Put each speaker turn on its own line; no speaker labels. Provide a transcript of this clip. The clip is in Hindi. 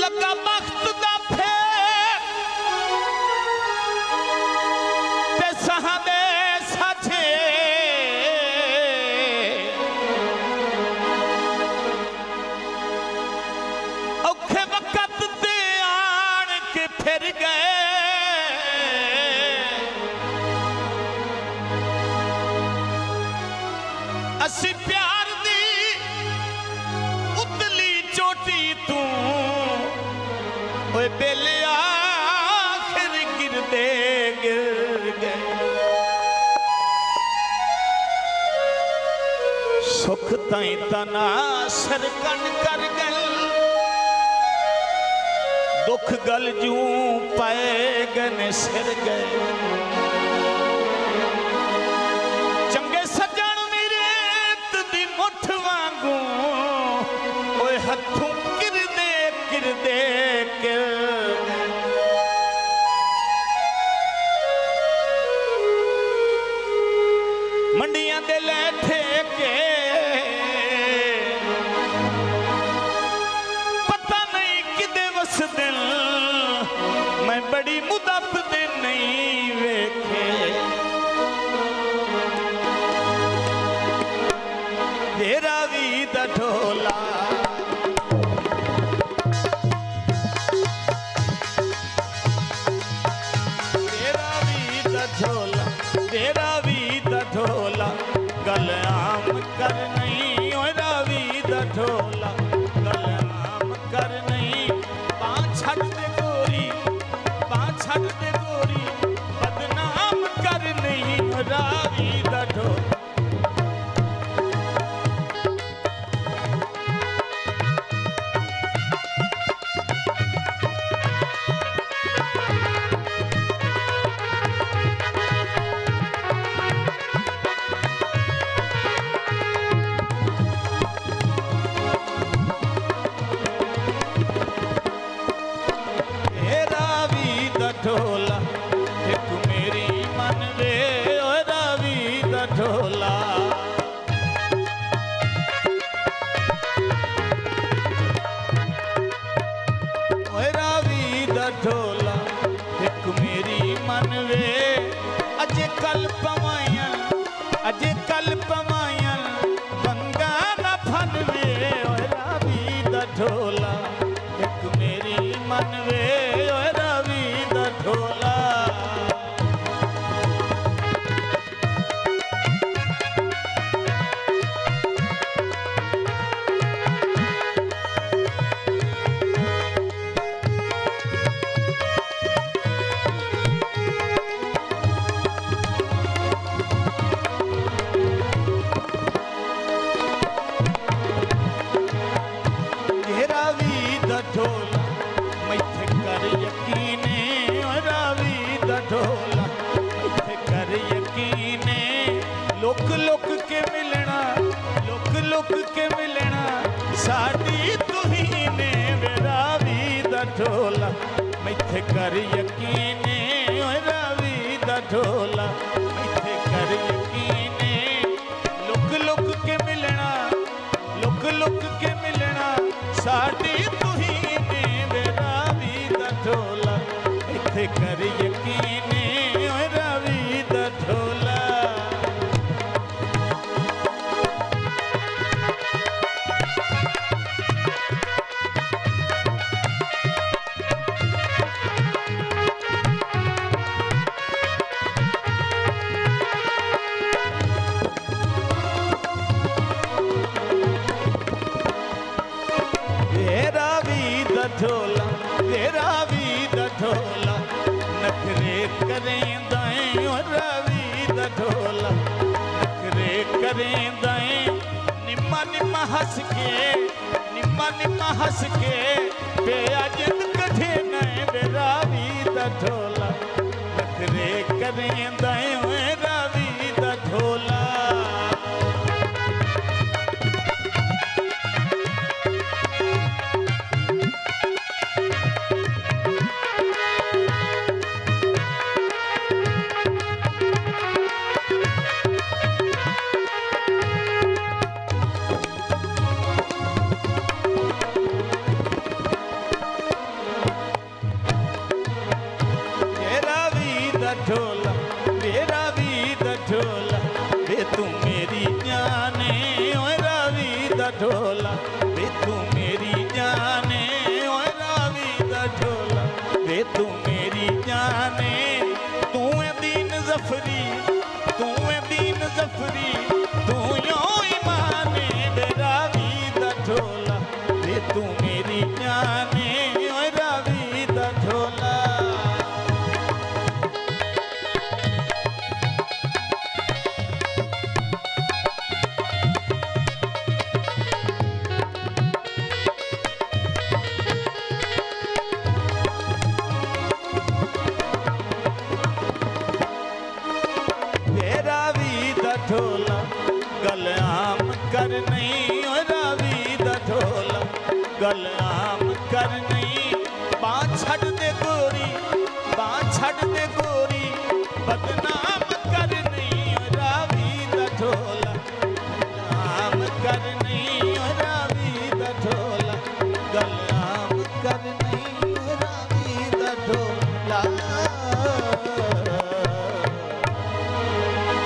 लगा वक्त दा फेर ते सहादे साथे औखे वक्त ते आन के फिर गए असी प्यार दी उतली चोटी तू ओए बेले आखिर गिरदे गिर गए सुख ताई तना सरकन कर गए दुख गल जू पाए गन सिर गए चंगे सजन मेरे दी मुठ वांगू ओए हथों किरदे किरदे किर मंडियां दे लैठे के पता नहीं किदे वस दिल मैं बड़ी मुदत दे नहीं वेखे तेरा भी दा ढोला तेरा भी दा ढोला गल आम कर नहीं ओरा भी दा ढोला गल आम कर नहीं पांच छट दे गोरी बदनाम कर नहीं ओरा भी दा ढोला ढोला एक मेरी मन रे ओए रावी दा ढोला ओए रावी दा ढोला एक मेरी मन रे अजे कल पवायन बंगा ना फन वे ओए रावी दा ढोला एक मेरी मन वे ओए रावी दा ढोला ढोला मैथे कर यकीने रावी दा ढोला मैथे कर यकीने लुक लुक के मिलना साडी तुही ने रावी दा ढोला मैथे कर यकीने रावी दा ढोला मैथे कर यकीने लुक लुक के मिलना साडी तुही ने रावी दा ढोला इथे कर यकीने रावी दा ढोला ढोला तेरा भी दा ढोला नखरे करें दाएं रावी दा ढोला नखरे करें दाएं निम्मा हंस के बेअजद कठे नए रावी दा ढोला नखरे करें दाएं रावी दा ढोला ढोला वे रावी दा ढोला वे तू मेरी जाने ओए रावी दा ढोला वे तू मेरी जाने ओए रावी दा ढोला वे तू मेरी जाने तू है दीन जफरी तू है दीन जफरी तू यो ईमाने वे रावी दा ढोला वे तू मेरी जाने ओए रावी दा ढोला। ढोला गल आम कर नहीं ओ रावी दा ढोला गल आम कर नहीं बाँ छड़ दे गोरी बाँ छड़ दे गोरी बदनाम कर नहीं ओ रावी दा ढोला आम कर नहीं ओ रावी दा ढोला गल आम कर नहीं।